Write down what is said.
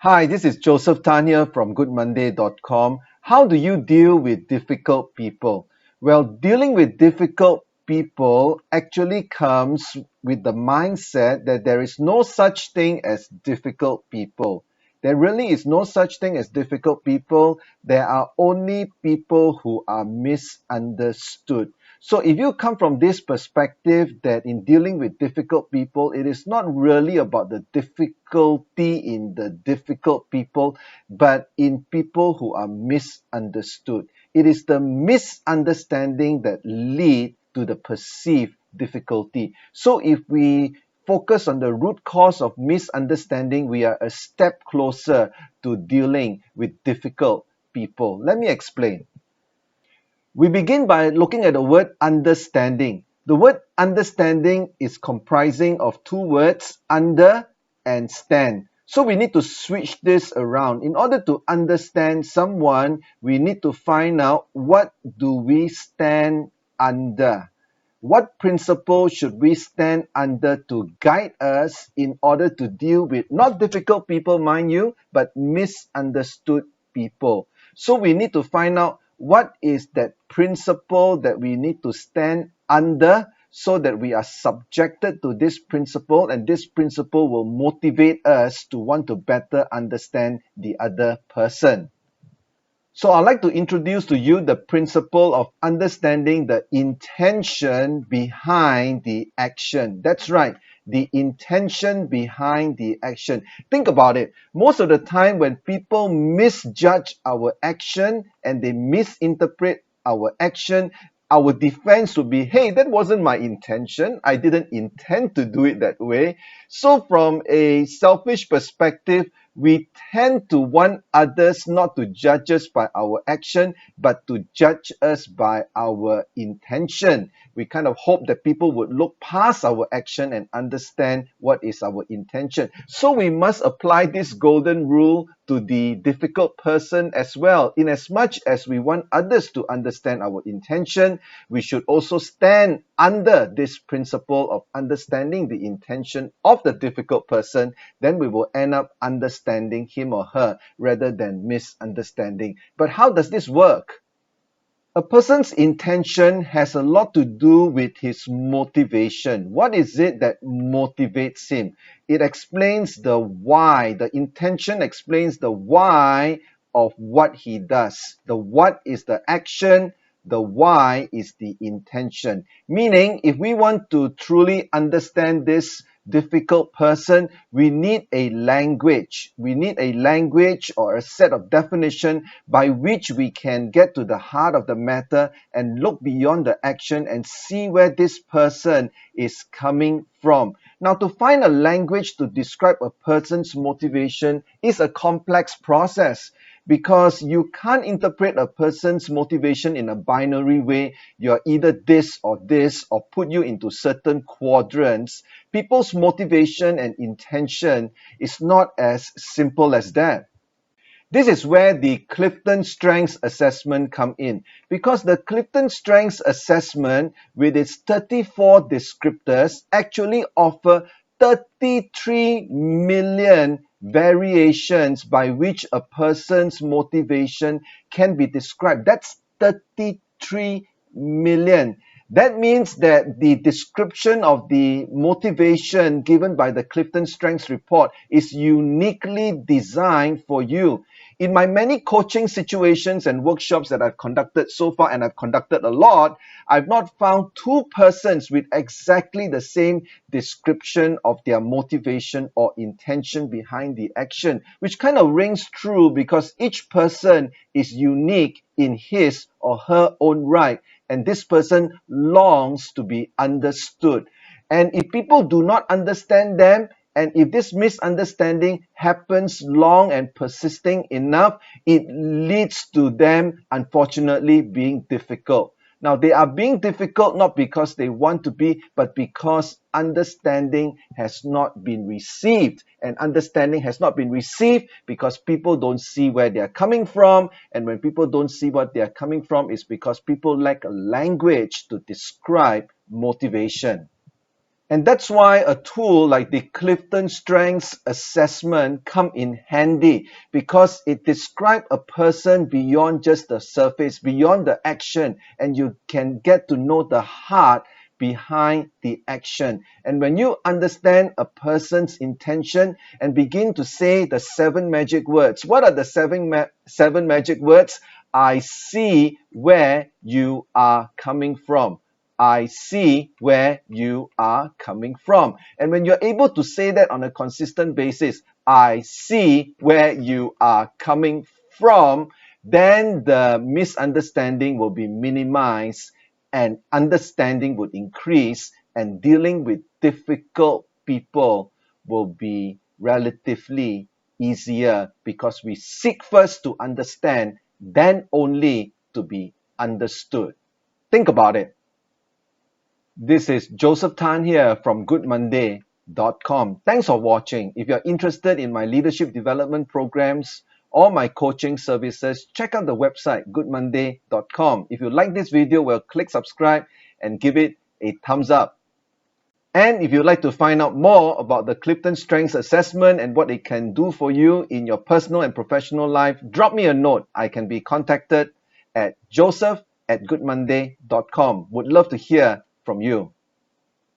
Hi, this is Joseph Tanya from goodmonday.com. How do you deal with difficult people? Well, dealing with difficult people actually comes with the mindset that there is no such thing as difficult people. There really is no such thing as difficult people. There are only people who are misunderstood. So if you come from this perspective that in dealing with difficult people, it is not really about the difficulty in the difficult people, but in people who are misunderstood. It is the misunderstanding that lead to the perceived difficulty. So if we focus on the root cause of misunderstanding, we are a step closer to dealing with difficult people. Let me explain. We begin by looking at the word understanding. The word understanding is comprising of two words, under and stand. So we need to switch this around. In order to understand someone, we need to find out what do we stand under. What principle should we stand under to guide us in order to deal with not difficult people, mind you, but misunderstood people? So we need to find out what is that principle that we need to stand under so that we are subjected to this principle, and this principle will motivate us to want to better understand the other person. So I'd like to introduce to you the principle of understanding the intention behind the action. That's right, the intention behind the action. Think about it. Most of the time when people misjudge our action and they misinterpret our action, our defense would be, hey, that wasn't my intention. I didn't intend to do it that way. So from a selfish perspective, we tend to want others not to judge us by our action, but to judge us by our intention. We kind of hope that people would look past our action and understand what is our intention. So we must apply this golden rule to the difficult person as well. In as much as we want others to understand our intention, we should also stand under this principle of understanding the intention of the difficult person. Then we will end up understanding him or her rather than misunderstanding. But how does this work? A person's intention has a lot to do with his motivation. What is it that motivates him? It explains the why. The intention explains the why of what he does. The what is the action, the why is the intention. Meaning, if we want to truly understand this difficult person, we need a language. We need a language or a set of definition by which we can get to the heart of the matter and look beyond the action and see where this person is coming from. Now, to find a language to describe a person's motivation is a complex process, because you can't interpret a person's motivation in a binary way. You're either this or put you into certain quadrants. People's motivation and intention is not as simple as that. This is where the Clifton Strengths Assessment come in, because the Clifton Strengths Assessment with its 34 descriptors actually offer 33 million variations by which a person's motivation can be described. That's 33 million. That means that the description of the motivation given by the Clifton Strengths Report is uniquely designed for you. In my many coaching situations and workshops that I've conducted so far, and I've conducted a lot, I've not found two persons with exactly the same description of their motivation or intention behind the action, which kind of rings true because each person is unique in his or her own right, and this person longs to be understood. And if people do not understand them, and if this misunderstanding happens long and persisting enough, it leads to them, unfortunately, being difficult. Now, they are being difficult not because they want to be, but because understanding has not been received. And understanding has not been received because people don't see where they are coming from. And when people don't see what they are coming from, it's because people lack a language to describe motivation. And that's why a tool like the Clifton Strengths Assessment come in handy, because it describes a person beyond just the surface, beyond the action, and you can get to know the heart behind the action. And when you understand a person's intention and begin to say the seven magic words, what are the seven magic words? I see where you are coming from. I see where you are coming from. And when you're able to say that on a consistent basis, I see where you are coming from, then the misunderstanding will be minimized and understanding would increase, and dealing with difficult people will be relatively easier, because we seek first to understand, then only to be understood. Think about it. This is Joseph Tan here from goodmonday.com. Thanks for watching. If you're interested in my leadership development programs or my coaching services, check out the website goodmonday.com. If you like this video, well, click subscribe and give it a thumbs up. And if you'd like to find out more about the Clifton Strengths Assessment and what it can do for you in your personal and professional life, drop me a note. I can be contacted at joseph@goodmonday.com. Would love to hear from you.